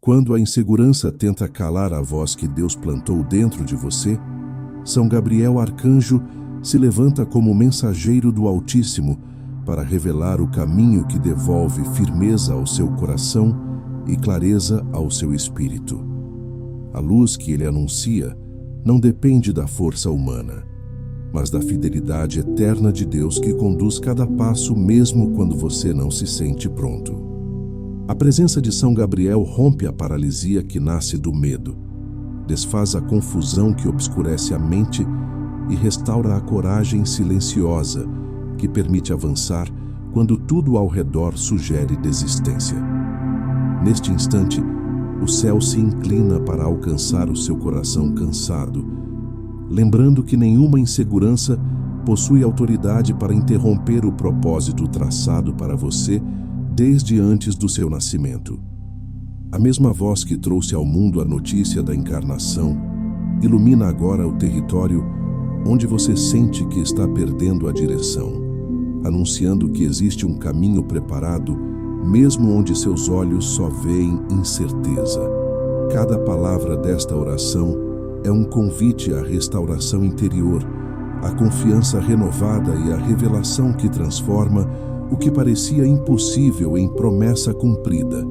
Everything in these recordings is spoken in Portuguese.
Quando a insegurança tenta calar a voz que Deus plantou dentro de você, São Gabriel Arcanjo se levanta como mensageiro do Altíssimo para revelar o caminho que devolve firmeza ao seu coração e clareza ao seu espírito. A luz que ele anuncia não depende da força humana, mas da fidelidade eterna de Deus que conduz cada passo mesmo quando você não se sente pronto. A presença de São Gabriel rompe a paralisia que nasce do medo, desfaz a confusão que obscurece a mente e restaura a coragem silenciosa que permite avançar quando tudo ao redor sugere desistência. Neste instante, o céu se inclina para alcançar o seu coração cansado, lembrando que nenhuma insegurança possui autoridade para interromper o propósito traçado para você desde antes do seu nascimento. A mesma voz que trouxe ao mundo a notícia da encarnação ilumina agora o território onde você sente que está perdendo a direção, anunciando que existe um caminho preparado, mesmo onde seus olhos só veem incerteza. Cada palavra desta oração é um convite à restauração interior, à confiança renovada e à revelação que transforma o que parecia impossível em promessa cumprida.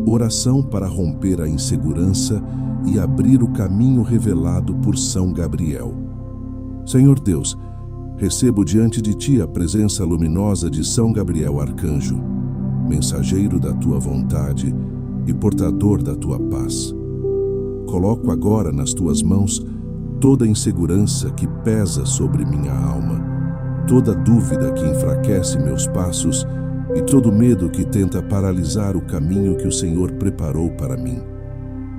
Oração para romper a insegurança e abrir o caminho revelado por São Gabriel. Senhor Deus, recebo diante de Ti a presença luminosa de São Gabriel Arcanjo, mensageiro da Tua vontade e portador da Tua paz. Coloco agora nas Tuas mãos toda a insegurança que pesa sobre minha alma, toda dúvida que enfraquece meus passos e todo medo que tenta paralisar o caminho que o Senhor preparou para mim.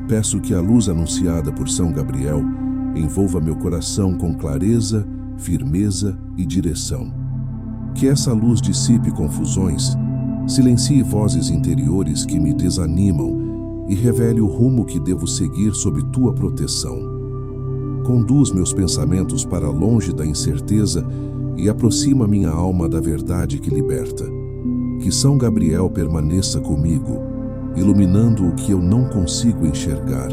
Peço que a luz anunciada por São Gabriel envolva meu coração com clareza, firmeza e direção. Que essa luz dissipe confusões, silencie vozes interiores que me desanimam e revele o rumo que devo seguir sob Tua proteção. Conduz meus pensamentos para longe da incerteza e aproxima minha alma da verdade que liberta. Que São Gabriel permaneça comigo, iluminando o que eu não consigo enxergar,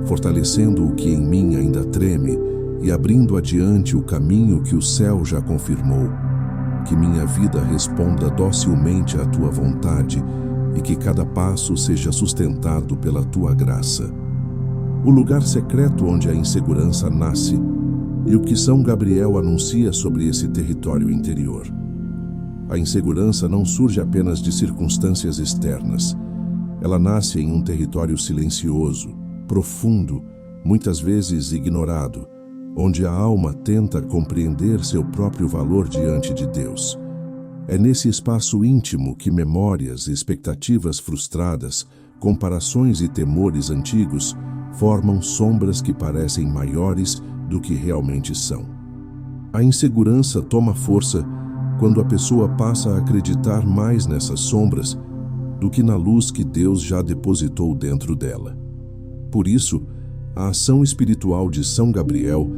fortalecendo o que em mim ainda treme e abrindo adiante o caminho que o céu já confirmou. Que minha vida responda docilmente à Tua vontade e que cada passo seja sustentado pela Tua graça. O lugar secreto onde a insegurança nasce e o que São Gabriel anuncia sobre esse território interior. A insegurança não surge apenas de circunstâncias externas. Ela nasce em um território silencioso, profundo, muitas vezes ignorado, onde a alma tenta compreender seu próprio valor diante de Deus. É nesse espaço íntimo que memórias, expectativas frustradas, comparações e temores antigos formam sombras que parecem maiores do que realmente são. A insegurança toma força quando a pessoa passa a acreditar mais nessas sombras do que na luz que Deus já depositou dentro dela. Por isso, a ação espiritual de São Gabriel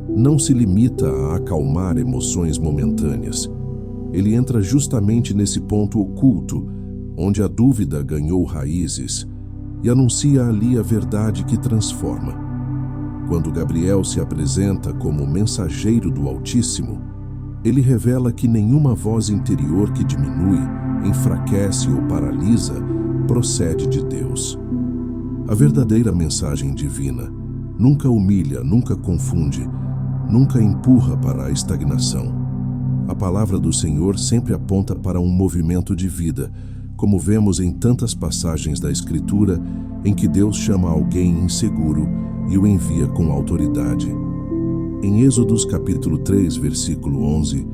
não se limita a acalmar emoções momentâneas. Ele entra justamente nesse ponto oculto, onde a dúvida ganhou raízes, e anuncia ali a verdade que transforma. Quando Gabriel se apresenta como mensageiro do Altíssimo, ele revela que nenhuma voz interior que diminui, enfraquece ou paralisa procede de Deus. A verdadeira mensagem divina nunca humilha, nunca confunde, nunca empurra para a estagnação. A palavra do Senhor sempre aponta para um movimento de vida, como vemos em tantas passagens da Escritura em que Deus chama alguém inseguro e o envia com autoridade. Em Êxodos capítulo 3, versículo 11,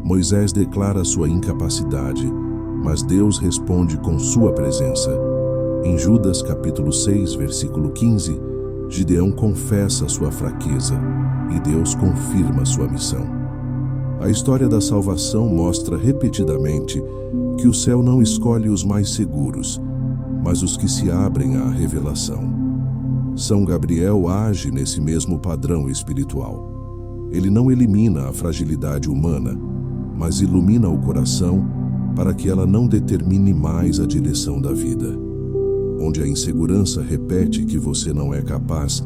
Moisés declara sua incapacidade, mas Deus responde com sua presença. Em Judas capítulo 6, versículo 15, Gideão confessa sua fraqueza e Deus confirma sua missão. A história da salvação mostra repetidamente que o céu não escolhe os mais seguros, mas os que se abrem à revelação. São Gabriel age nesse mesmo padrão espiritual. Ele não elimina a fragilidade humana, mas ilumina o coração para que ela não determine mais a direção da vida. Onde a insegurança repete que você não é capaz,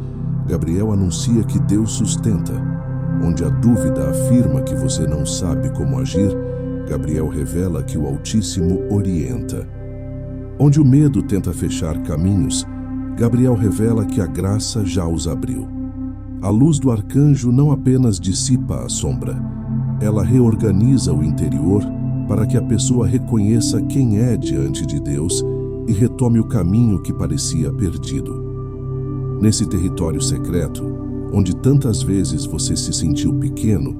Gabriel anuncia que Deus sustenta. Onde a dúvida afirma que você não sabe como agir, Gabriel revela que o Altíssimo orienta. Onde o medo tenta fechar caminhos, Gabriel revela que a graça já os abriu. A luz do arcanjo não apenas dissipa a sombra, ela reorganiza o interior para que a pessoa reconheça quem é diante de Deus e retome o caminho que parecia perdido. Nesse território secreto, onde tantas vezes você se sentiu pequeno,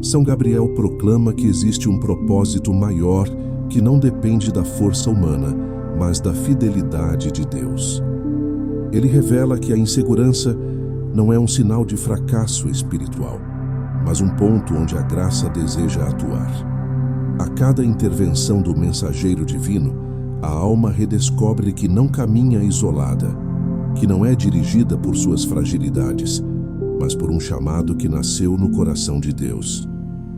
São Gabriel proclama que existe um propósito maior que não depende da força humana, mas da fidelidade de Deus. Ele revela que a insegurança não é um sinal de fracasso espiritual, mas um ponto onde a graça deseja atuar. A cada intervenção do mensageiro divino, a alma redescobre que não caminha isolada, que não é dirigida por suas fragilidades, mas por um chamado que nasceu no coração de Deus.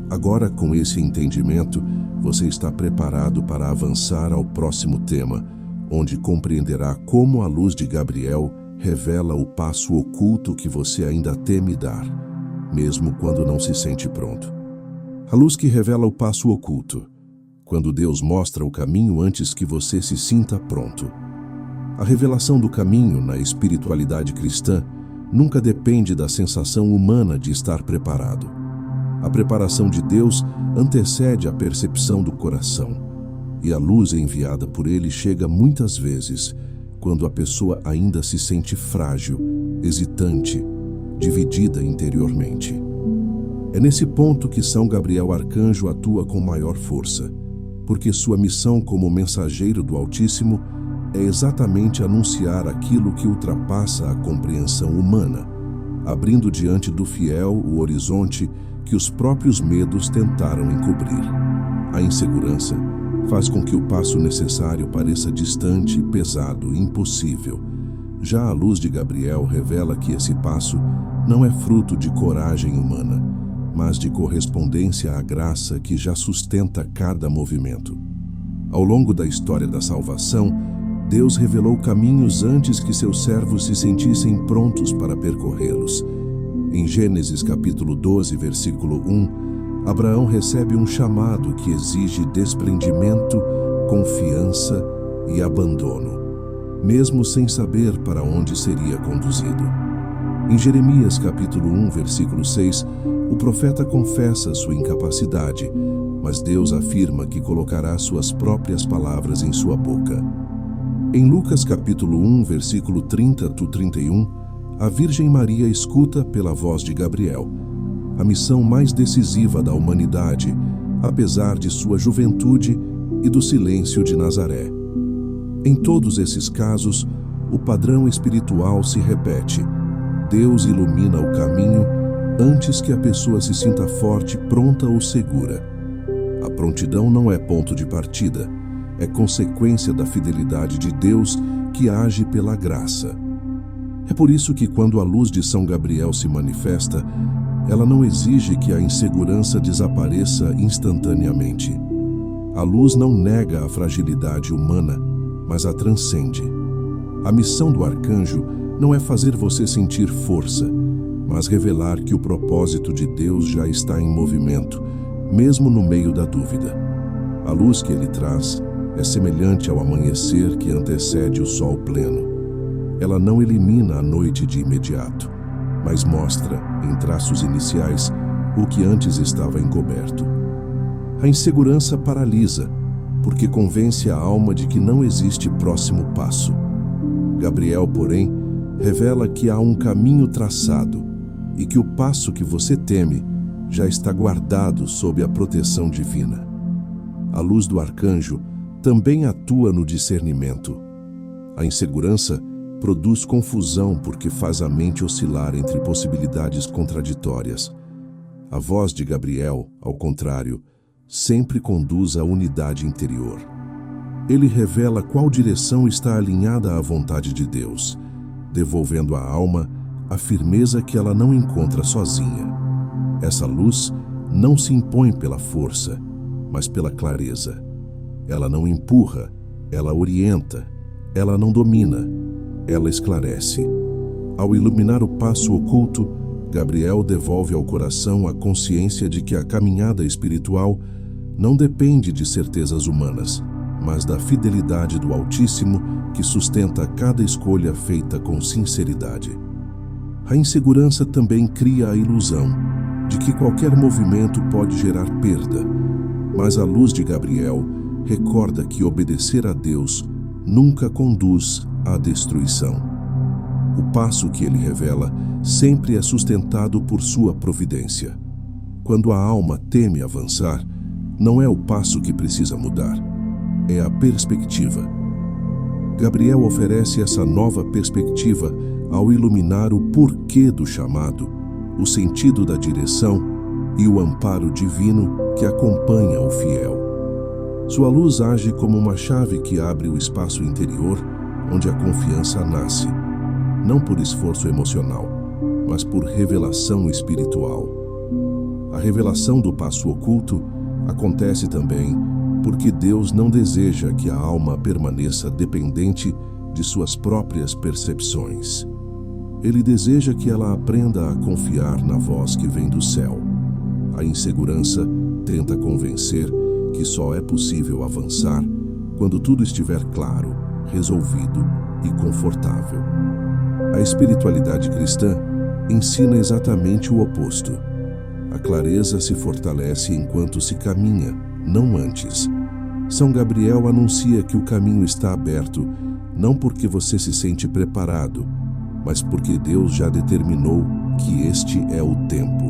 Agora, com esse entendimento, você está preparado para avançar ao próximo tema, onde compreenderá como a luz de Gabriel revela o passo oculto que você ainda teme dar, mesmo quando não se sente pronto. A luz que revela o passo oculto, quando Deus mostra o caminho antes que você se sinta pronto. A revelação do caminho na espiritualidade cristã nunca depende da sensação humana de estar preparado. A preparação de Deus antecede a percepção do coração, e a luz enviada por Ele chega muitas vezes quando a pessoa ainda se sente frágil, hesitante, dividida interiormente. É nesse ponto que São Gabriel Arcanjo atua com maior força, porque sua missão como mensageiro do Altíssimo é exatamente anunciar aquilo que ultrapassa a compreensão humana, abrindo diante do fiel o horizonte que os próprios medos tentaram encobrir. A insegurança faz com que o passo necessário pareça distante, pesado, impossível. Já a luz de Gabriel revela que esse passo não é fruto de coragem humana, mas de correspondência à graça que já sustenta cada movimento. Ao longo da história da salvação, Deus revelou caminhos antes que seus servos se sentissem prontos para percorrê-los. Em Gênesis capítulo 12, versículo 1, Abraão recebe um chamado que exige desprendimento, confiança e abandono, mesmo sem saber para onde seria conduzido. Em Jeremias capítulo 1, versículo 6, o profeta confessa sua incapacidade, mas Deus afirma que colocará suas próprias palavras em sua boca. Em Lucas capítulo 1, versículo 30-31, a Virgem Maria escuta pela voz de Gabriel a missão mais decisiva da humanidade, apesar de sua juventude e do silêncio de Nazaré. Em todos esses casos, o padrão espiritual se repete. Deus ilumina o caminho antes que a pessoa se sinta forte, pronta ou segura. A prontidão não é ponto de partida, é consequência da fidelidade de Deus que age pela graça. É por isso que quando a luz de São Gabriel se manifesta, ela não exige que a insegurança desapareça instantaneamente. A luz não nega a fragilidade humana, mas a transcende. A missão do arcanjo não é fazer você sentir força, mas revelar que o propósito de Deus já está em movimento, mesmo no meio da dúvida. A luz que ele traz é semelhante ao amanhecer que antecede o sol pleno. Ela não elimina a noite de imediato, mas mostra, em traços iniciais, o que antes estava encoberto. A insegurança paralisa, porque convence a alma de que não existe próximo passo. Gabriel, porém, revela que há um caminho traçado e que o passo que você teme já está guardado sob a proteção divina. A luz do arcanjo também atua no discernimento. A insegurança produz confusão porque faz a mente oscilar entre possibilidades contraditórias. A voz de Gabriel, ao contrário, sempre conduz à unidade interior. Ele revela qual direção está alinhada à vontade de Deus, devolvendo à alma a firmeza que ela não encontra sozinha. Essa luz não se impõe pela força, mas pela clareza. Ela não empurra, ela orienta. Ela não domina, ela esclarece. Ao iluminar o passo oculto, Gabriel devolve ao coração a consciência de que a caminhada espiritual não depende de certezas humanas, mas da fidelidade do Altíssimo que sustenta cada escolha feita com sinceridade. A insegurança também cria a ilusão de que qualquer movimento pode gerar perda, mas a luz de Gabriel recorda que obedecer a Deus nunca conduz à destruição. O passo que ele revela sempre é sustentado por sua providência. Quando a alma teme avançar, não é o passo que precisa mudar, é a perspectiva. Gabriel oferece essa nova perspectiva ao iluminar o porquê do chamado, o sentido da direção e o amparo divino que acompanha o fiel. Sua luz age como uma chave que abre o espaço interior onde a confiança nasce, não por esforço emocional, mas por revelação espiritual. A revelação do passo oculto acontece também porque Deus não deseja que a alma permaneça dependente de suas próprias percepções. Ele deseja que ela aprenda a confiar na voz que vem do céu. A insegurança tenta convencer que só é possível avançar quando tudo estiver claro, resolvido e confortável. A espiritualidade cristã ensina exatamente o oposto. A clareza se fortalece enquanto se caminha, não antes. São Gabriel anuncia que o caminho está aberto, não porque você se sente preparado, mas porque Deus já determinou que este é o tempo.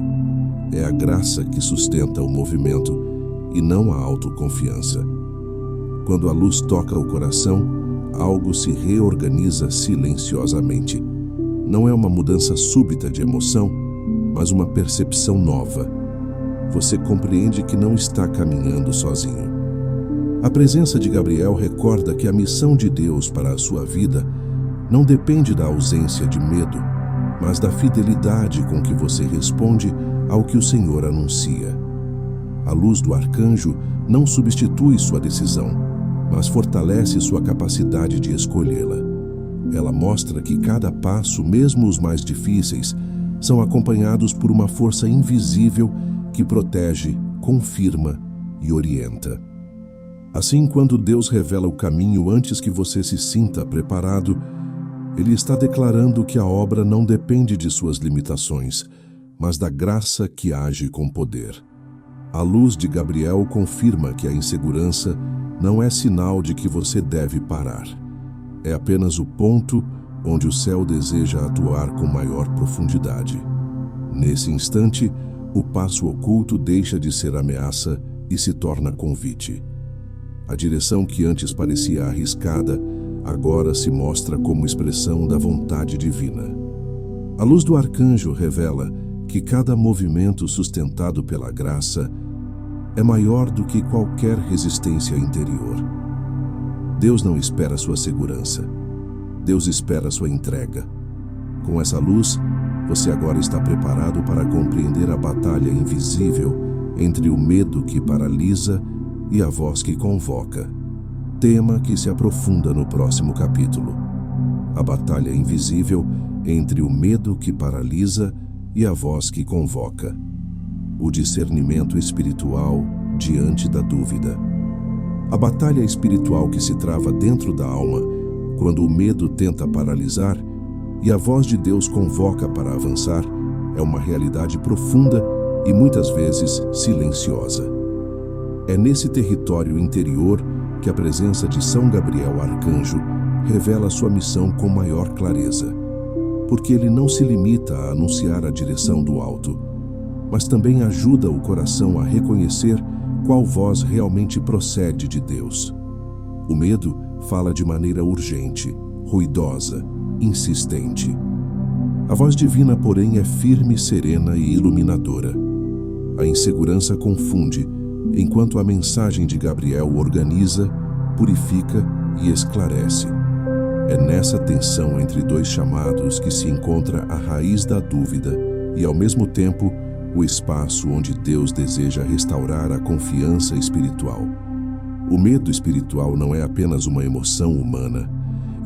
É a graça que sustenta o movimento e não a autoconfiança. Quando a luz toca o coração, algo se reorganiza silenciosamente. Não é uma mudança súbita de emoção, mas uma percepção nova. Você compreende que não está caminhando sozinho. A presença de Gabriel recorda que a missão de Deus para a sua vida não depende da ausência de medo, mas da fidelidade com que você responde ao que o Senhor anuncia. A luz do arcanjo não substitui sua decisão, mas fortalece sua capacidade de escolhê-la. Ela mostra que cada passo, mesmo os mais difíceis, são acompanhados por uma força invisível que protege, confirma e orienta. Assim, quando Deus revela o caminho antes que você se sinta preparado, Ele está declarando que a obra não depende de suas limitações, mas da graça que age com poder. A luz de Gabriel confirma que a insegurança não é sinal de que você deve parar. É apenas o ponto onde o céu deseja atuar com maior profundidade. Nesse instante, o passo oculto deixa de ser ameaça e se torna convite. A direção que antes parecia arriscada, agora se mostra como expressão da vontade divina. A luz do arcanjo revela que cada movimento sustentado pela graça é maior do que qualquer resistência interior. Deus não espera sua segurança. Deus espera sua entrega. Com essa luz, você agora está preparado para compreender a batalha invisível entre o medo que paralisa e a voz que convoca. Tema que se aprofunda no próximo capítulo. A batalha invisível entre o medo que paralisa e a voz que convoca. O discernimento espiritual diante da dúvida. A batalha espiritual que se trava dentro da alma quando o medo tenta paralisar e a voz de Deus convoca para avançar é uma realidade profunda e muitas vezes silenciosa. É nesse território interior que a presença de São Gabriel Arcanjo revela sua missão com maior clareza, porque ele não se limita a anunciar a direção do alto, mas também ajuda o coração a reconhecer qual voz realmente procede de Deus. O medo fala de maneira urgente, ruidosa, insistente. A voz divina, porém, é firme, serena e iluminadora. A insegurança confunde, enquanto a mensagem de Gabriel organiza, purifica e esclarece. É nessa tensão entre dois chamados que se encontra a raiz da dúvida e, ao mesmo tempo, o espaço onde Deus deseja restaurar a confiança espiritual. O medo espiritual não é apenas uma emoção humana,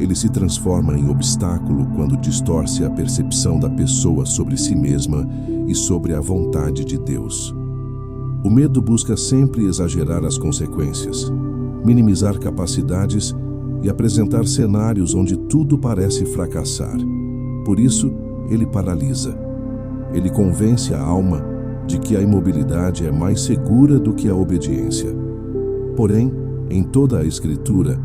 Ele se transforma em obstáculo quando distorce a percepção da pessoa sobre si mesma e sobre a vontade de Deus. O medo busca sempre exagerar as consequências, minimizar capacidades e apresentar cenários onde tudo parece fracassar. Por isso, ele paralisa. Ele convence a alma de que a imobilidade é mais segura do que a obediência. Porém, em toda a Escritura,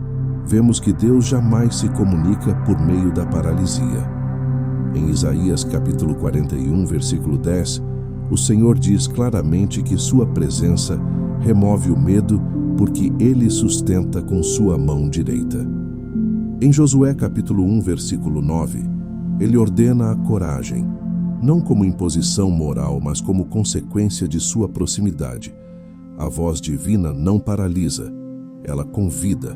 vemos que Deus jamais se comunica por meio da paralisia. Em Isaías capítulo 41, versículo 10, o Senhor diz claramente que sua presença remove o medo porque ele sustenta com sua mão direita. Em Josué capítulo 1, versículo 9, ele ordena a coragem, não como imposição moral, mas como consequência de sua proximidade. A voz divina não paralisa, ela convida,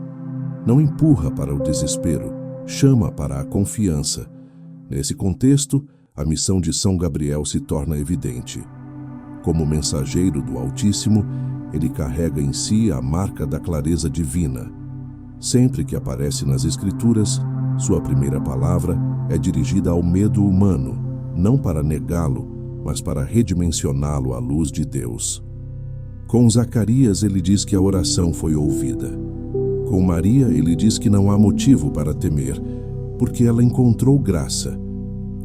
não empurra para o desespero, chama para a confiança. Nesse contexto, a missão de São Gabriel se torna evidente. Como mensageiro do Altíssimo, ele carrega em si a marca da clareza divina. Sempre que aparece nas Escrituras, sua primeira palavra é dirigida ao medo humano, não para negá-lo, mas para redimensioná-lo à luz de Deus. Com Zacarias, ele diz que a oração foi ouvida. Com Maria, ele diz que não há motivo para temer, porque ela encontrou graça.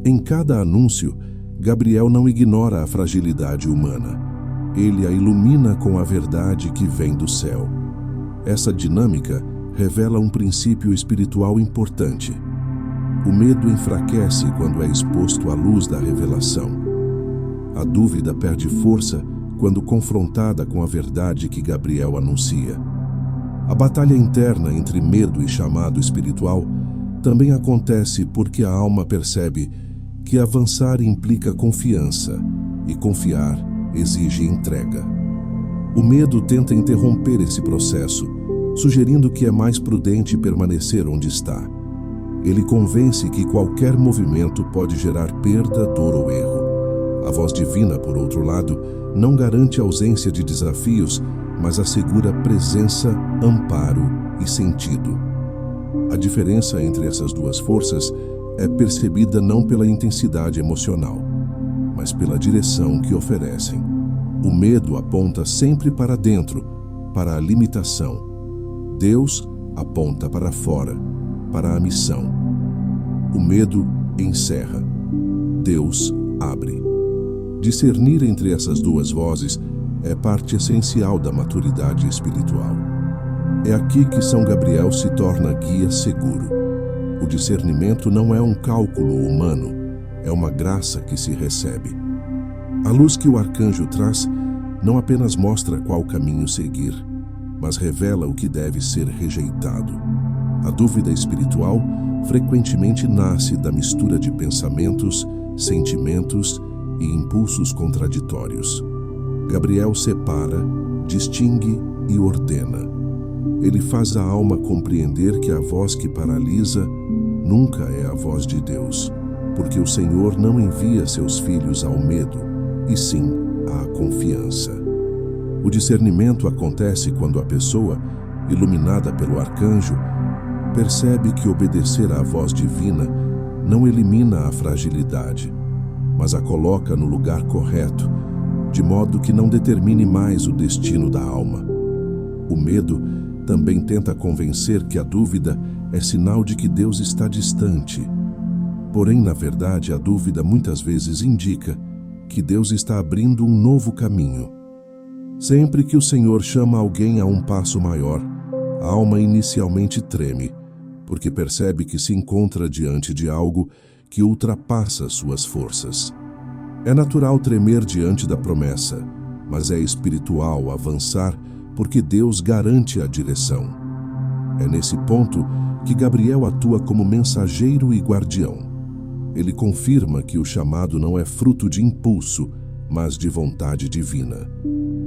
Em cada anúncio, Gabriel não ignora a fragilidade humana. Ele a ilumina com a verdade que vem do céu. Essa dinâmica revela um princípio espiritual importante. O medo enfraquece quando é exposto à luz da revelação. A dúvida perde força quando confrontada com a verdade que Gabriel anuncia. A batalha interna entre medo e chamado espiritual também acontece porque a alma percebe que avançar implica confiança e confiar exige entrega. O medo tenta interromper esse processo, sugerindo que é mais prudente permanecer onde está. Ele convence que qualquer movimento pode gerar perda, dor ou erro. A voz divina, por outro lado, não garante ausência de desafios, mas assegura presença, amparo e sentido. A diferença entre essas duas forças é percebida não pela intensidade emocional, mas pela direção que oferecem. O medo aponta sempre para dentro, para a limitação. Deus aponta para fora, para a missão. O medo encerra. Deus abre. Discernir entre essas duas vozes é parte essencial da maturidade espiritual. É aqui que São Gabriel se torna guia seguro. O discernimento não é um cálculo humano, é uma graça que se recebe. A luz que o arcanjo traz não apenas mostra qual caminho seguir, mas revela o que deve ser rejeitado. A dúvida espiritual frequentemente nasce da mistura de pensamentos, sentimentos e impulsos contraditórios. Gabriel separa, distingue e ordena. Ele faz a alma compreender que a voz que paralisa nunca é a voz de Deus, porque o Senhor não envia seus filhos ao medo, e sim à confiança. O discernimento acontece quando a pessoa, iluminada pelo arcanjo, percebe que obedecer à voz divina não elimina a fragilidade, mas a coloca no lugar correto, de modo que não determine mais o destino da alma. O medo também tenta convencer que a dúvida é sinal de que Deus está distante. Porém, na verdade, a dúvida muitas vezes indica que Deus está abrindo um novo caminho. Sempre que o Senhor chama alguém a um passo maior, a alma inicialmente treme, porque percebe que se encontra diante de algo que ultrapassa suas forças. É natural tremer diante da promessa, mas é espiritual avançar porque Deus garante a direção. É nesse ponto que Gabriel atua como mensageiro e guardião. Ele confirma que o chamado não é fruto de impulso, mas de vontade divina.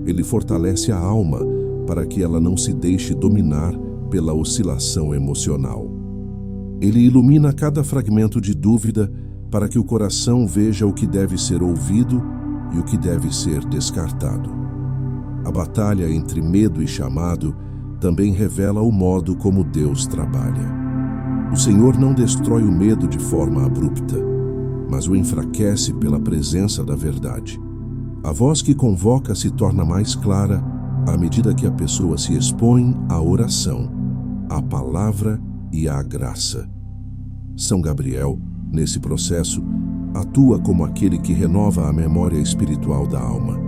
Ele fortalece a alma para que ela não se deixe dominar pela oscilação emocional. Ele ilumina cada fragmento de dúvida para que o coração veja o que deve ser ouvido e o que deve ser descartado. A batalha entre medo e chamado também revela o modo como Deus trabalha. O Senhor não destrói o medo de forma abrupta, mas o enfraquece pela presença da verdade. A voz que convoca se torna mais clara à medida que a pessoa se expõe à oração, à palavra e à graça. São Gabriel, nesse processo, atua como aquele que renova a memória espiritual da alma.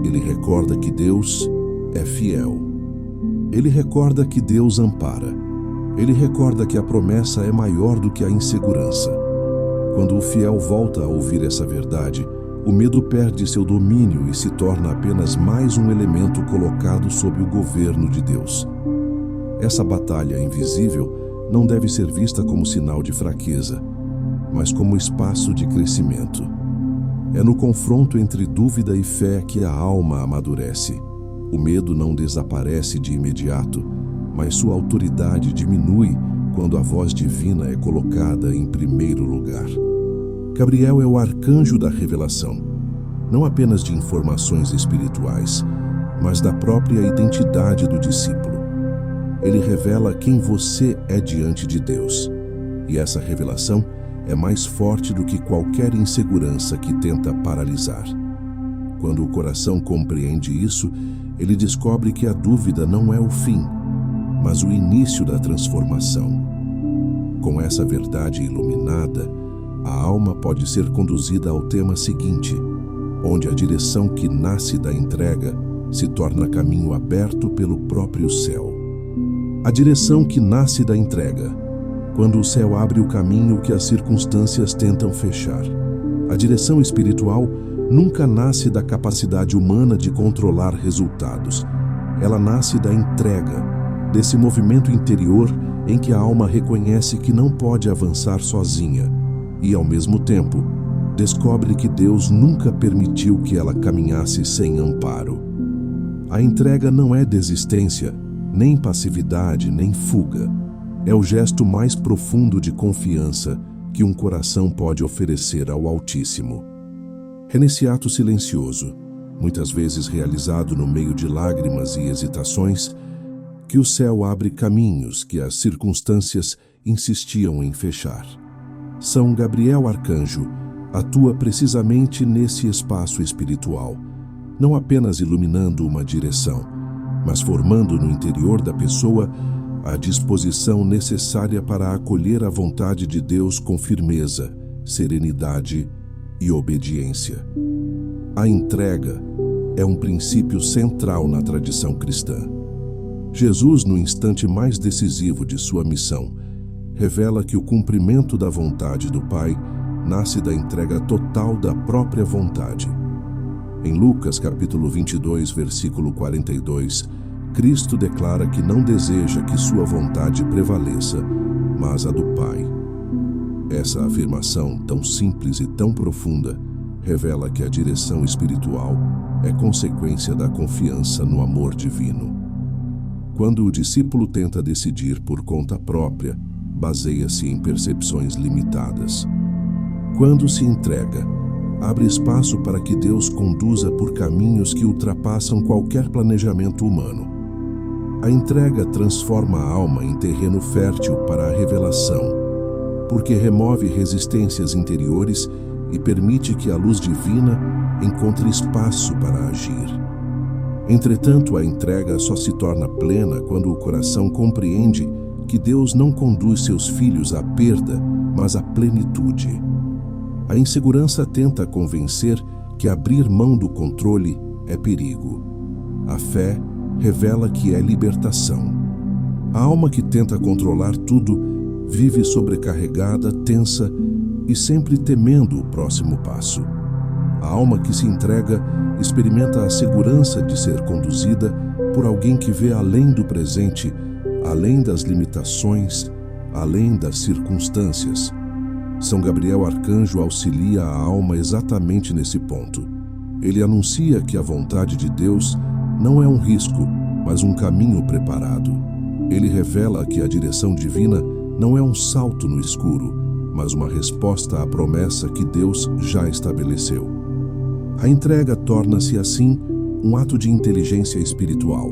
Ele recorda que Deus é fiel. Ele recorda que Deus ampara. Ele recorda que a promessa é maior do que a insegurança. Quando o fiel volta a ouvir essa verdade, o medo perde seu domínio e se torna apenas mais um elemento colocado sob o governo de Deus. Essa batalha invisível não deve ser vista como sinal de fraqueza, mas como espaço de crescimento. É no confronto entre dúvida e fé que a alma amadurece. O medo não desaparece de imediato, mas sua autoridade diminui quando a voz divina é colocada em primeiro lugar. Gabriel é o arcanjo da revelação, não apenas de informações espirituais, mas da própria identidade do discípulo. Ele revela quem você é diante de Deus, e essa revelação é mais forte do que qualquer insegurança que tenta paralisar. Quando o coração compreende isso, ele descobre que a dúvida não é o fim, mas o início da transformação. Com essa verdade iluminada, a alma pode ser conduzida ao tema seguinte, onde a direção que nasce da entrega se torna caminho aberto pelo próprio céu. A direção que nasce da entrega, quando o céu abre o caminho que as circunstâncias tentam fechar. A direção espiritual nunca nasce da capacidade humana de controlar resultados. Ela nasce da entrega, desse movimento interior em que a alma reconhece que não pode avançar sozinha e, ao mesmo tempo, descobre que Deus nunca permitiu que ela caminhasse sem amparo. A entrega não é desistência, nem passividade, nem fuga. É o gesto mais profundo de confiança que um coração pode oferecer ao Altíssimo. É nesse ato silencioso, muitas vezes realizado no meio de lágrimas e hesitações, que o céu abre caminhos que as circunstâncias insistiam em fechar. São Gabriel Arcanjo atua precisamente nesse espaço espiritual, não apenas iluminando uma direção, mas formando no interior da pessoa a disposição necessária para acolher a vontade de Deus com firmeza, serenidade e obediência. A entrega é um princípio central na tradição cristã. Jesus, no instante mais decisivo de sua missão, revela que o cumprimento da vontade do Pai nasce da entrega total da própria vontade. Em Lucas capítulo 22, versículo 42, Cristo declara que não deseja que sua vontade prevaleça, mas a do Pai. Essa afirmação, tão simples e tão profunda, revela que a direção espiritual é consequência da confiança no amor divino. Quando o discípulo tenta decidir por conta própria, baseia-se em percepções limitadas. Quando se entrega, abre espaço para que Deus conduza por caminhos que ultrapassam qualquer planejamento humano. A entrega transforma a alma em terreno fértil para a revelação, porque remove resistências interiores e permite que a luz divina encontre espaço para agir. Entretanto, a entrega só se torna plena quando o coração compreende que Deus não conduz seus filhos à perda, mas à plenitude. A insegurança tenta convencer que abrir mão do controle é perigo. A fé revela que é libertação. A alma que tenta controlar tudo vive sobrecarregada, tensa e sempre temendo o próximo passo. A alma que se entrega experimenta a segurança de ser conduzida por alguém que vê além do presente, além das limitações, além das circunstâncias. São Gabriel Arcanjo auxilia a alma exatamente nesse ponto. Ele anuncia que a vontade de Deus não é um risco, mas um caminho preparado. Ele revela que a direção divina não é um salto no escuro, mas uma resposta à promessa que Deus já estabeleceu. A entrega torna-se, assim, um ato de inteligência espiritual,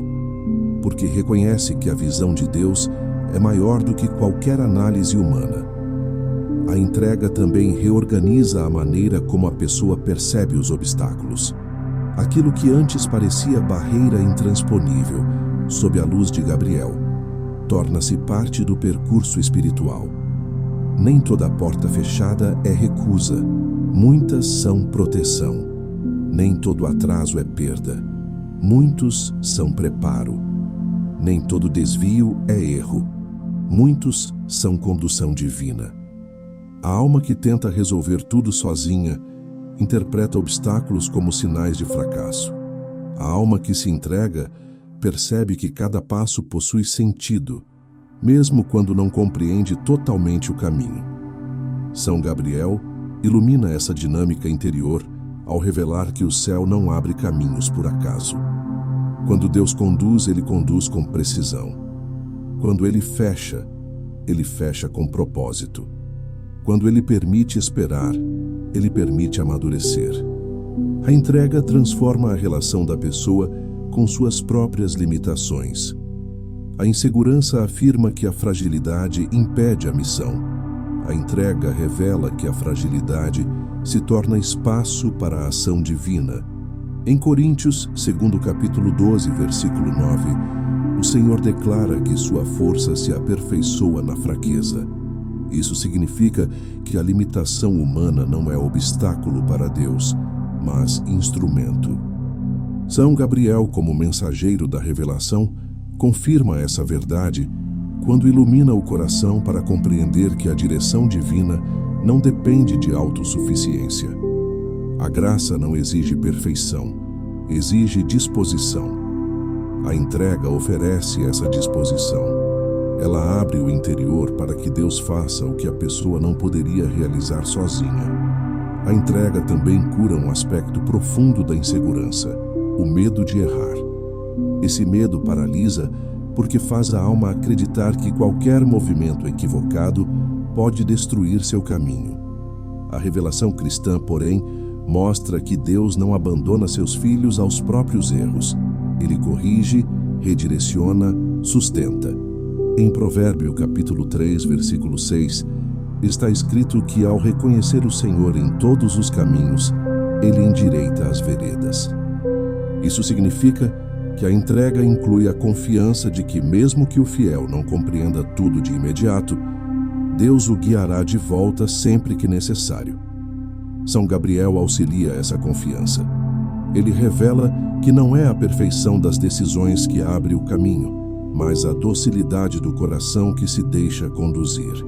porque reconhece que a visão de Deus é maior do que qualquer análise humana. A entrega também reorganiza a maneira como a pessoa percebe os obstáculos. Aquilo que antes parecia barreira intransponível, sob a luz de Gabriel, torna-se parte do percurso espiritual. Nem toda porta fechada é recusa, muitas são proteção. Nem todo atraso é perda, muitos são preparo. Nem todo desvio é erro, muitos são condução divina. A alma que tenta resolver tudo sozinha interpreta obstáculos como sinais de fracasso. A alma que se entrega percebe que cada passo possui sentido, mesmo quando não compreende totalmente o caminho. São Gabriel ilumina essa dinâmica interior ao revelar que o céu não abre caminhos por acaso. Quando Deus conduz, Ele conduz com precisão. Quando Ele fecha com propósito. Quando Ele permite esperar, Ele permite amadurecer. A entrega transforma a relação da pessoa com suas próprias limitações. A insegurança afirma que a fragilidade impede a missão. A entrega revela que a fragilidade se torna espaço para a ação divina. Em Coríntios, segundo capítulo 12, versículo 9, o Senhor declara que sua força se aperfeiçoa na fraqueza. Isso significa que a limitação humana não é obstáculo para Deus, mas instrumento. São Gabriel, como mensageiro da revelação, confirma essa verdade quando ilumina o coração para compreender que a direção divina não depende de autossuficiência. A graça não exige perfeição, exige disposição. A entrega oferece essa disposição. Ela abre o interior para que Deus faça o que a pessoa não poderia realizar sozinha. A entrega também cura um aspecto profundo da insegurança, o medo de errar. Esse medo paralisa porque faz a alma acreditar que qualquer movimento equivocado pode destruir seu caminho. A revelação cristã, porém, mostra que Deus não abandona seus filhos aos próprios erros. Ele corrige, redireciona, sustenta. Em Provérbio capítulo 3, versículo 6, está escrito que ao reconhecer o Senhor em todos os caminhos, Ele endireita as veredas. Isso significa que a entrega inclui a confiança de que mesmo que o fiel não compreenda tudo de imediato, Deus o guiará de volta sempre que necessário. São Gabriel auxilia essa confiança. Ele revela que não é a perfeição das decisões que abre o caminho, mas a docilidade do coração que se deixa conduzir.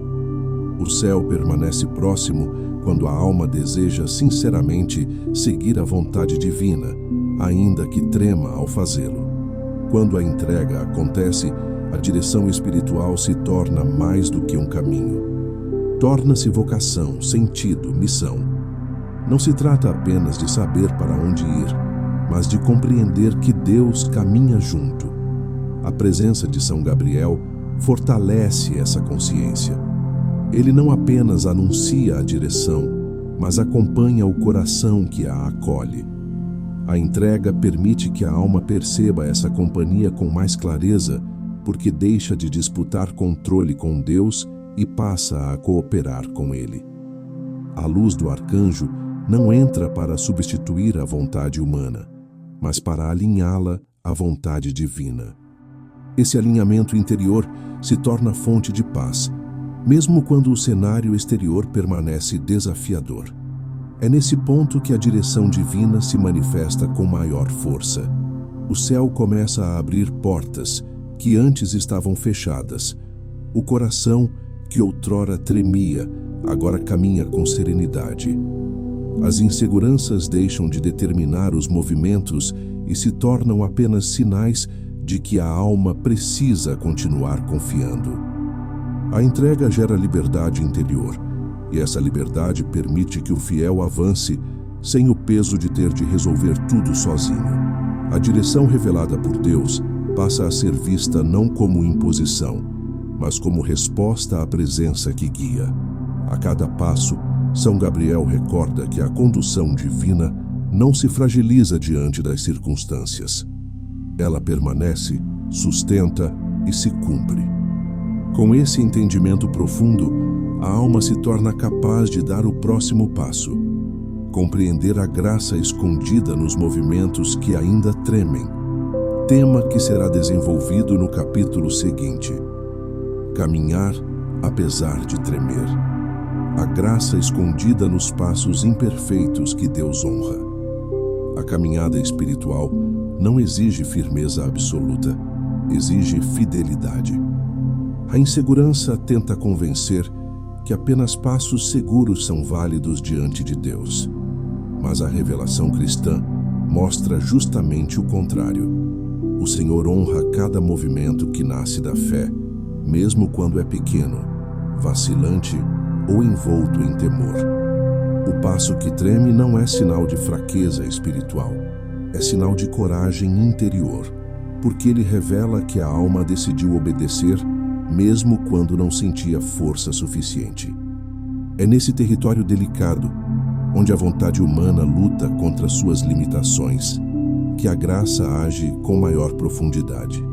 O céu permanece próximo quando a alma deseja sinceramente seguir a vontade divina, ainda que trema ao fazê-lo. Quando a entrega acontece, a direção espiritual se torna mais do que um caminho. Torna-se vocação, sentido, missão. Não se trata apenas de saber para onde ir, mas de compreender que Deus caminha junto. A presença de São Gabriel fortalece essa consciência. Ele não apenas anuncia a direção, mas acompanha o coração que a acolhe. A entrega permite que a alma perceba essa companhia com mais clareza, porque deixa de disputar controle com Deus e passa a cooperar com Ele. A luz do arcanjo não entra para substituir a vontade humana, mas para alinhá-la à vontade divina. Esse alinhamento interior se torna fonte de paz, mesmo quando o cenário exterior permanece desafiador. É nesse ponto que a direção divina se manifesta com maior força. O céu começa a abrir portas que antes estavam fechadas. O coração, que outrora tremia, agora caminha com serenidade. As inseguranças deixam de determinar os movimentos e se tornam apenas sinais de que a alma precisa continuar confiando. A entrega gera liberdade interior, e essa liberdade permite que o fiel avance sem o peso de ter de resolver tudo sozinho. A direção revelada por Deus passa a ser vista não como imposição, mas como resposta à presença que guia. A cada passo, São Gabriel recorda que a condução divina não se fragiliza diante das circunstâncias. Ela permanece, sustenta e se cumpre. Com esse entendimento profundo, a alma se torna capaz de dar o próximo passo, compreender a graça escondida nos movimentos que ainda tremem, tema que será desenvolvido no capítulo seguinte. Caminhar apesar de tremer. A graça escondida nos passos imperfeitos que Deus honra. A caminhada espiritual não exige firmeza absoluta, exige fidelidade. A insegurança tenta convencer que apenas passos seguros são válidos diante de Deus. Mas a revelação cristã mostra justamente o contrário. O Senhor honra cada movimento que nasce da fé, mesmo quando é pequeno, vacilante ou envolto em temor. O passo que treme não é sinal de fraqueza espiritual, é sinal de coragem interior, porque ele revela que a alma decidiu obedecer mesmo quando não sentia força suficiente. É nesse território delicado, onde a vontade humana luta contra suas limitações, que a graça age com maior profundidade.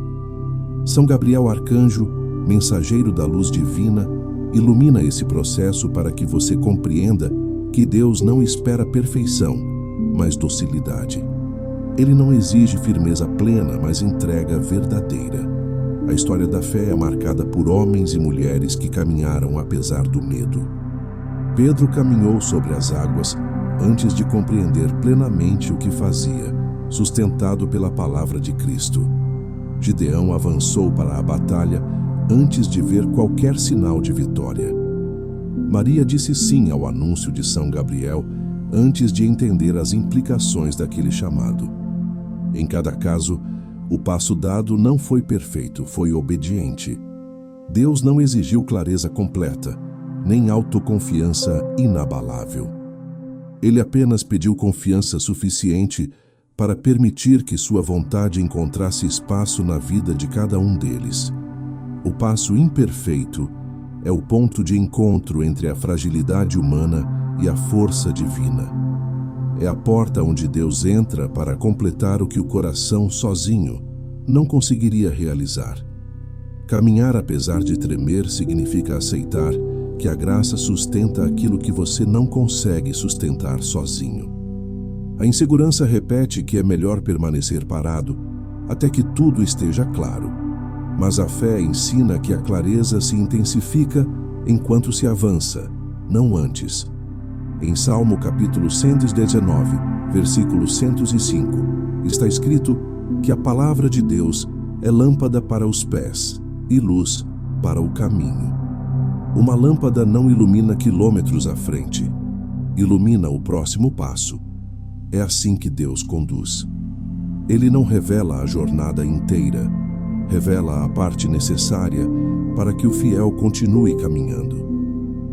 São Gabriel Arcanjo, mensageiro da luz divina, ilumina esse processo para que você compreenda que Deus não espera perfeição, mas docilidade. Ele não exige firmeza plena, mas entrega verdadeira. A história da fé é marcada por homens e mulheres que caminharam apesar do medo. Pedro caminhou sobre as águas antes de compreender plenamente o que fazia, sustentado pela palavra de Cristo. Gideão avançou para a batalha antes de ver qualquer sinal de vitória. Maria disse sim ao anúncio de São Gabriel antes de entender as implicações daquele chamado. Em cada caso, o passo dado não foi perfeito, foi obediente. Deus não exigiu clareza completa, nem autoconfiança inabalável. Ele apenas pediu confiança suficiente para permitir que sua vontade encontrasse espaço na vida de cada um deles. O passo imperfeito é o ponto de encontro entre a fragilidade humana e a força divina. É a porta onde Deus entra para completar o que o coração sozinho não conseguiria realizar. Caminhar apesar de tremer significa aceitar que a graça sustenta aquilo que você não consegue sustentar sozinho. A insegurança repete que é melhor permanecer parado até que tudo esteja claro, mas a fé ensina que a clareza se intensifica enquanto se avança, não antes. Em Salmo capítulo 119, versículo 105, está escrito que a palavra de Deus é lâmpada para os pés e luz para o caminho. Uma lâmpada não ilumina quilômetros à frente, ilumina o próximo passo. É assim que Deus conduz. Ele não revela a jornada inteira, revela a parte necessária para que o fiel continue caminhando.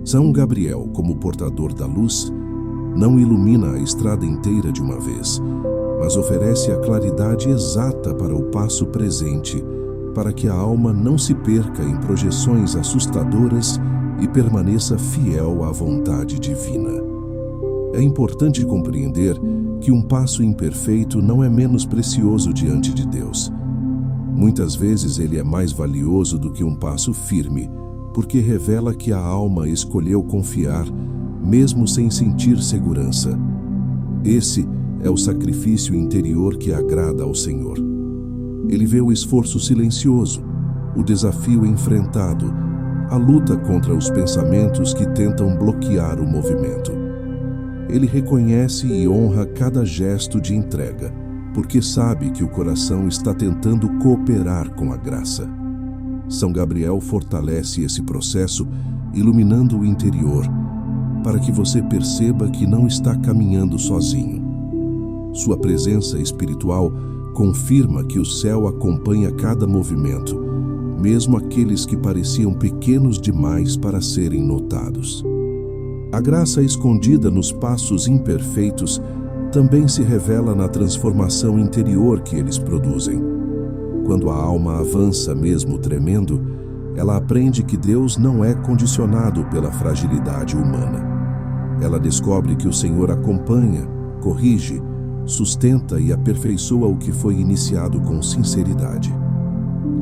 São Gabriel, como portador da luz, não ilumina a estrada inteira de uma vez, mas oferece a claridade exata para o passo presente, para que a alma não se perca em projeções assustadoras e permaneça fiel à vontade divina. É importante compreender que um passo imperfeito não é menos precioso diante de Deus. Muitas vezes ele é mais valioso do que um passo firme, porque revela que a alma escolheu confiar, mesmo sem sentir segurança. Esse é o sacrifício interior que agrada ao Senhor. Ele vê o esforço silencioso, o desafio enfrentado, a luta contra os pensamentos que tentam bloquear o movimento. Ele reconhece e honra cada gesto de entrega, porque sabe que o coração está tentando cooperar com a graça. São Gabriel fortalece esse processo, iluminando o interior, para que você perceba que não está caminhando sozinho. Sua presença espiritual confirma que o céu acompanha cada movimento, mesmo aqueles que pareciam pequenos demais para serem notados. A graça escondida nos passos imperfeitos também se revela na transformação interior que eles produzem. Quando a alma avança mesmo tremendo, ela aprende que Deus não é condicionado pela fragilidade humana. Ela descobre que o Senhor acompanha, corrige, sustenta e aperfeiçoa o que foi iniciado com sinceridade.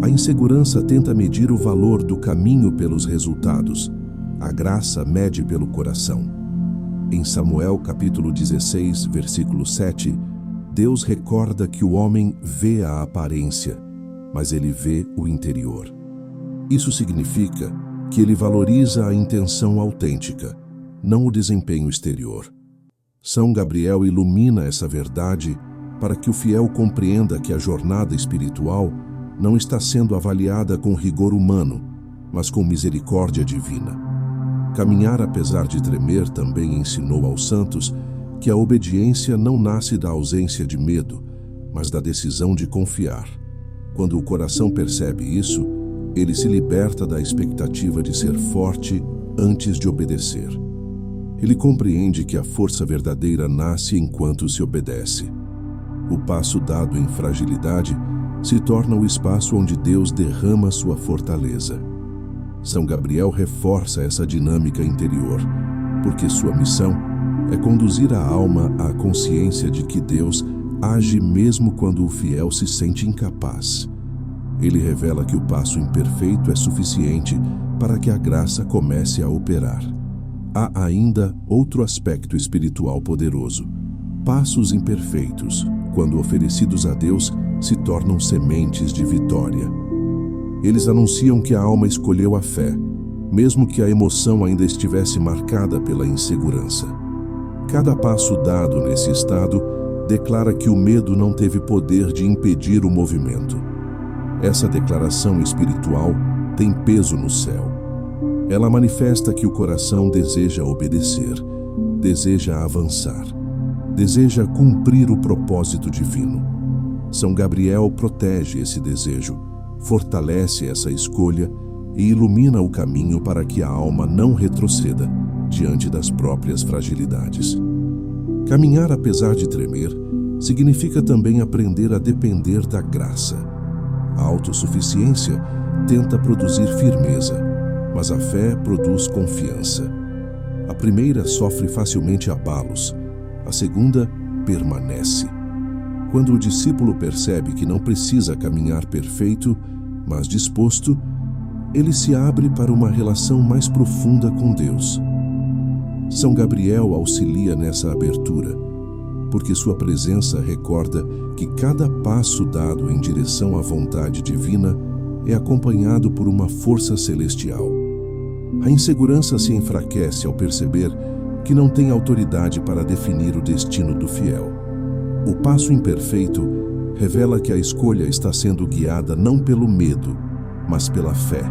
A insegurança tenta medir o valor do caminho pelos resultados. A graça mede pelo coração. Em Samuel capítulo 16, versículo 7, Deus recorda que o homem vê a aparência, mas ele vê o interior. Isso significa que ele valoriza a intenção autêntica, não o desempenho exterior. São Gabriel ilumina essa verdade para que o fiel compreenda que a jornada espiritual não está sendo avaliada com rigor humano, mas com misericórdia divina. Caminhar apesar de tremer também ensinou aos santos que a obediência não nasce da ausência de medo, mas da decisão de confiar. Quando o coração percebe isso, ele se liberta da expectativa de ser forte antes de obedecer. Ele compreende que a força verdadeira nasce enquanto se obedece. O passo dado em fragilidade se torna o espaço onde Deus derrama sua fortaleza. São Gabriel reforça essa dinâmica interior, porque sua missão é conduzir a alma à consciência de que Deus age mesmo quando o fiel se sente incapaz. Ele revela que o passo imperfeito é suficiente para que a graça comece a operar. Há ainda outro aspecto espiritual poderoso. Passos imperfeitos, quando oferecidos a Deus, se tornam sementes de vitória. Eles anunciam que a alma escolheu a fé, mesmo que a emoção ainda estivesse marcada pela insegurança. Cada passo dado nesse estado declara que o medo não teve poder de impedir o movimento. Essa declaração espiritual tem peso no céu. Ela manifesta que o coração deseja obedecer, deseja avançar, deseja cumprir o propósito divino. São Gabriel protege esse desejo, fortalece essa escolha e ilumina o caminho para que a alma não retroceda diante das próprias fragilidades. Caminhar apesar de tremer significa também aprender a depender da graça. A autossuficiência tenta produzir firmeza, mas a fé produz confiança. A primeira sofre facilmente abalos, a segunda permanece. Quando o discípulo percebe que não precisa caminhar perfeito, mas disposto, ele se abre para uma relação mais profunda com Deus. São Gabriel auxilia nessa abertura, porque sua presença recorda que cada passo dado em direção à vontade divina é acompanhado por uma força celestial. A insegurança se enfraquece ao perceber que não tem autoridade para definir o destino do fiel. O passo imperfeito revela que a escolha está sendo guiada não pelo medo, mas pela fé.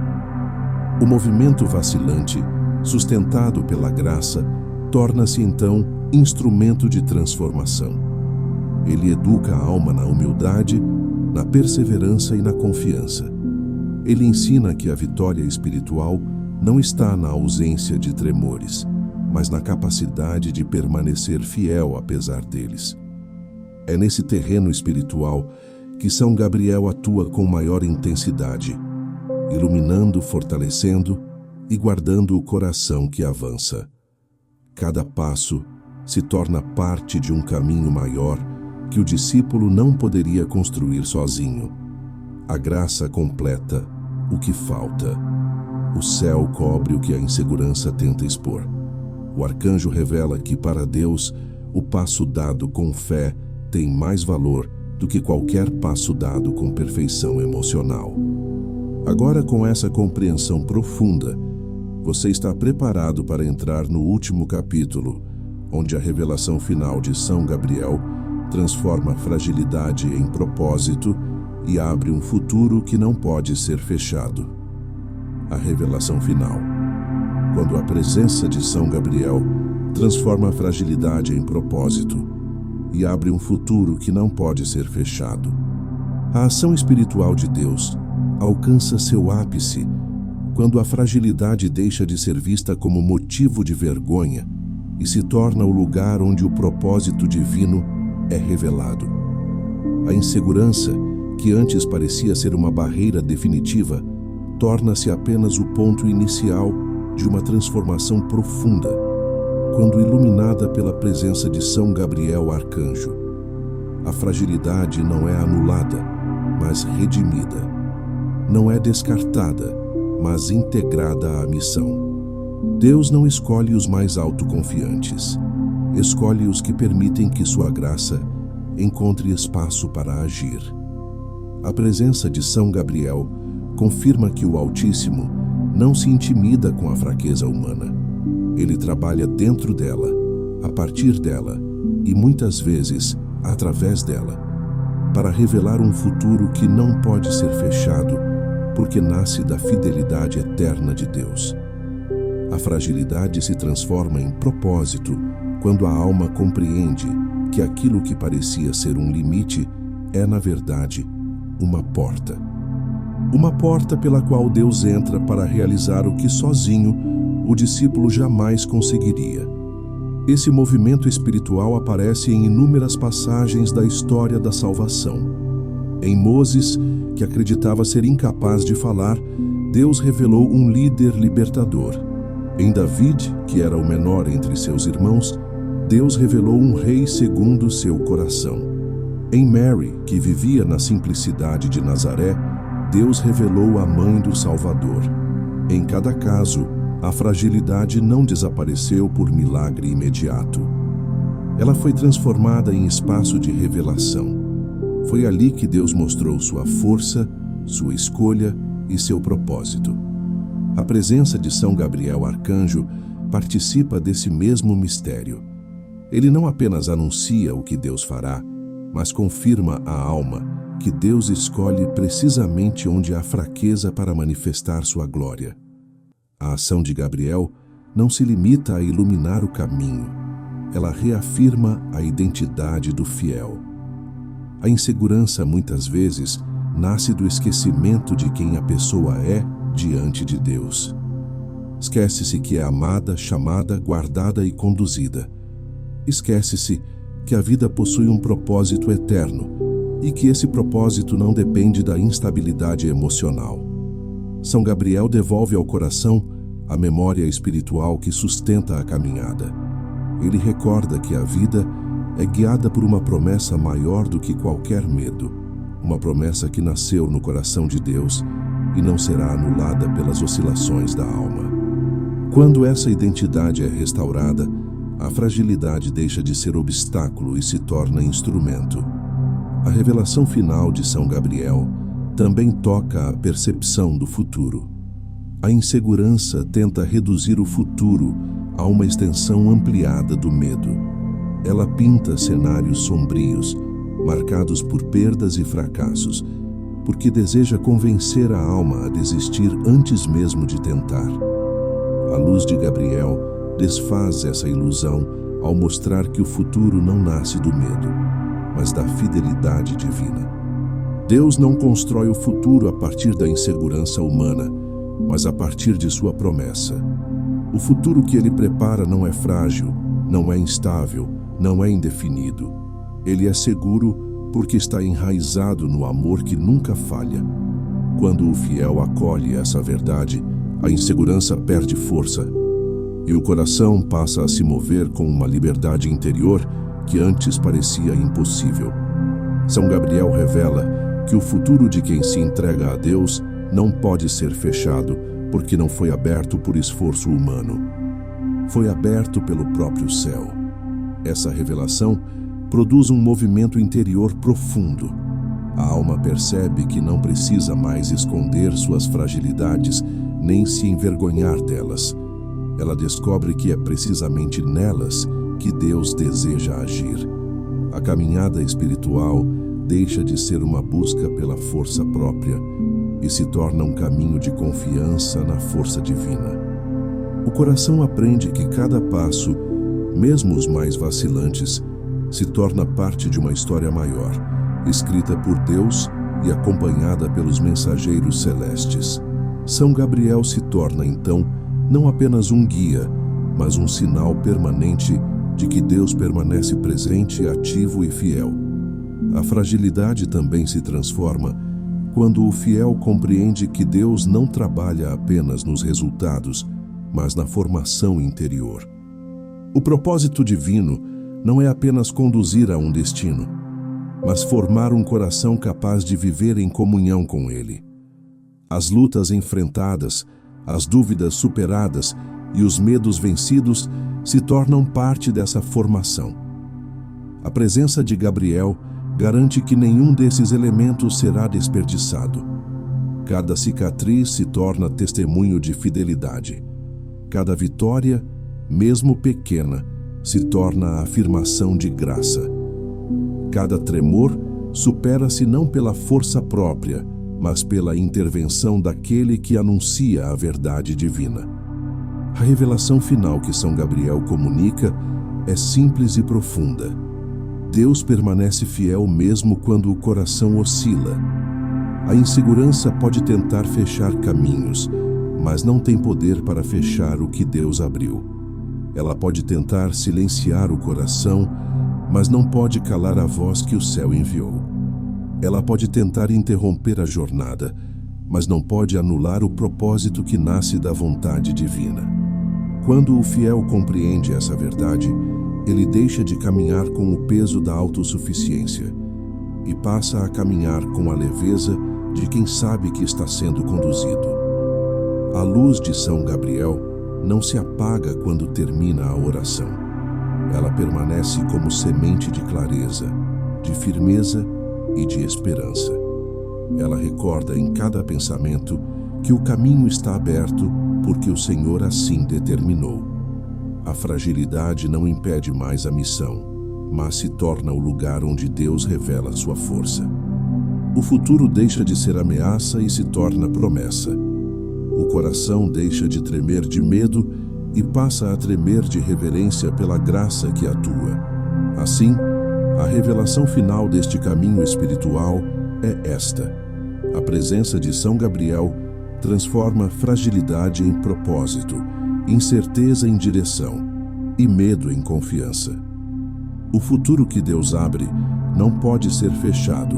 O movimento vacilante, sustentado pela graça, torna-se então instrumento de transformação. Ele educa a alma na humildade, na perseverança e na confiança. Ele ensina que a vitória espiritual não está na ausência de tremores, mas na capacidade de permanecer fiel apesar deles. É nesse terreno espiritual que São Gabriel atua com maior intensidade, iluminando, fortalecendo e guardando o coração que avança. Cada passo se torna parte de um caminho maior que o discípulo não poderia construir sozinho. A graça completa o que falta. O céu cobre o que a insegurança tenta expor. O arcanjo revela que, para Deus, o passo dado com fé tem mais valor do que qualquer passo dado com perfeição emocional. Agora, com essa compreensão profunda, você está preparado para entrar no último capítulo, onde a revelação final de São Gabriel transforma a fragilidade em propósito e abre um futuro que não pode ser fechado. A revelação final. Quando a presença de São Gabriel transforma a fragilidade em propósito e abre um futuro que não pode ser fechado. A ação espiritual de Deus alcança seu ápice quando a fragilidade deixa de ser vista como motivo de vergonha e se torna o lugar onde o propósito divino é revelado. A insegurança, que antes parecia ser uma barreira definitiva, torna-se apenas o ponto inicial de uma transformação profunda, quando iluminada pela presença de São Gabriel Arcanjo. A fragilidade não é anulada, mas redimida. não é descartada, mas integrada à missão. Deus não escolhe os mais autoconfiantes. Escolhe os que permitem que sua graça encontre espaço para agir. A presença de São Gabriel confirma que o Altíssimo não se intimida com a fraqueza humana. Ele trabalha dentro dela, a partir dela e muitas vezes através dela, para revelar um futuro que não pode ser fechado, porque nasce da fidelidade eterna de Deus. A fragilidade se transforma em propósito quando a alma compreende que aquilo que parecia ser um limite é, na verdade, uma porta. Uma porta pela qual Deus entra para realizar o que sozinho o discípulo jamais conseguiria. Esse movimento espiritual aparece em inúmeras passagens da história da salvação. Em Moses, que acreditava ser incapaz de falar, Deus revelou um líder libertador. Em David, que era o menor entre seus irmãos, Deus revelou um rei segundo seu coração. Em Mary, que vivia na simplicidade de Nazaré, Deus revelou a mãe do Salvador. Em cada caso, a fragilidade não desapareceu por milagre imediato. Ela foi transformada em espaço de revelação. Foi ali que Deus mostrou sua força, sua escolha e seu propósito. A presença de São Gabriel Arcanjo participa desse mesmo mistério. Ele não apenas anuncia o que Deus fará, mas confirma à alma que Deus escolhe precisamente onde há fraqueza para manifestar sua glória. A ação de Gabriel não se limita a iluminar o caminho, ela reafirma a identidade do fiel. A insegurança, muitas vezes, nasce do esquecimento de quem a pessoa é diante de Deus. Esquece-se que é amada, chamada, guardada e conduzida. Esquece-se que a vida possui um propósito eterno e que esse propósito não depende da instabilidade emocional. São Gabriel devolve ao coração a memória espiritual que sustenta a caminhada. Ele recorda que a vida é guiada por uma promessa maior do que qualquer medo, uma promessa que nasceu no coração de Deus e não será anulada pelas oscilações da alma. Quando essa identidade é restaurada, a fragilidade deixa de ser obstáculo e se torna instrumento. A revelação final de São Gabriel também toca a percepção do futuro. A insegurança tenta reduzir o futuro a uma extensão ampliada do medo. Ela pinta cenários sombrios, marcados por perdas e fracassos, porque deseja convencer a alma a desistir antes mesmo de tentar. A luz de Gabriel desfaz essa ilusão ao mostrar que o futuro não nasce do medo, mas da fidelidade divina. Deus não constrói o futuro a partir da insegurança humana, mas a partir de sua promessa. O futuro que ele prepara não é frágil, não é instável, não é indefinido. Ele é seguro porque está enraizado no amor que nunca falha. Quando o fiel acolhe essa verdade, a insegurança perde força e o coração passa a se mover com uma liberdade interior que antes parecia impossível. São Gabriel revela que o futuro de quem se entrega a Deus não pode ser fechado porque não foi aberto por esforço humano. Foi aberto pelo próprio céu. Essa revelação produz um movimento interior profundo. A alma percebe que não precisa mais esconder suas fragilidades nem se envergonhar delas. Ela descobre que é precisamente nelas que Deus deseja agir. A caminhada espiritual deixa de ser uma busca pela força própria e se torna um caminho de confiança na força divina. O coração aprende que cada passo, mesmo os mais vacilantes, se torna parte de uma história maior, escrita por Deus e acompanhada pelos mensageiros celestes. São Gabriel se torna, então, não apenas um guia, mas um sinal permanente de que Deus permanece presente, ativo e fiel. A fragilidade também se transforma quando o fiel compreende que Deus não trabalha apenas nos resultados, mas na formação interior. O propósito divino não é apenas conduzir a um destino, mas formar um coração capaz de viver em comunhão com Ele. As lutas enfrentadas, as dúvidas superadas e os medos vencidos se tornam parte dessa formação. A presença de Gabriel garante que nenhum desses elementos será desperdiçado. Cada cicatriz se torna testemunho de fidelidade. Cada vitória, mesmo pequena, se torna a afirmação de graça. Cada tremor supera-se não pela força própria, mas pela intervenção daquele que anuncia a verdade divina. A revelação final que São Gabriel comunica é simples e profunda. Deus permanece fiel mesmo quando o coração oscila. A insegurança pode tentar fechar caminhos, mas não tem poder para fechar o que Deus abriu. Ela pode tentar silenciar o coração, mas não pode calar a voz que o céu enviou. Ela pode tentar interromper a jornada, mas não pode anular o propósito que nasce da vontade divina. Quando o fiel compreende essa verdade, ele deixa de caminhar com o peso da autossuficiência e passa a caminhar com a leveza de quem sabe que está sendo conduzido. A luz de São Gabriel não se apaga quando termina a oração. Ela permanece como semente de clareza, de firmeza e de esperança. Ela recorda em cada pensamento que o caminho está aberto porque o Senhor assim determinou. A fragilidade não impede mais a missão, mas se torna o lugar onde Deus revela sua força. O futuro deixa de ser ameaça e se torna promessa. O coração deixa de tremer de medo e passa a tremer de reverência pela graça que atua. Assim, a revelação final deste caminho espiritual é esta: a presença de São Gabriel transforma fragilidade em propósito, incerteza em direção e medo em confiança. O futuro que Deus abre não pode ser fechado,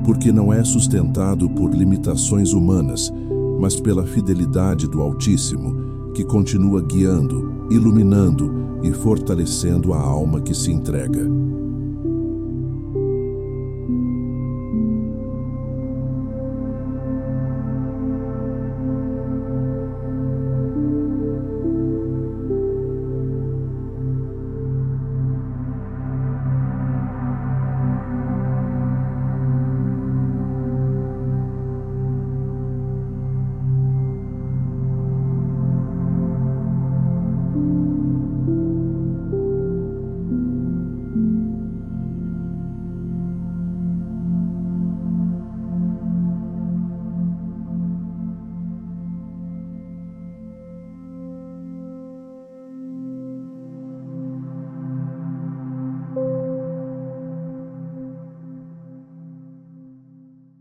porque não é sustentado por limitações humanas, mas pela fidelidade do Altíssimo, que continua guiando, iluminando e fortalecendo a alma que se entrega.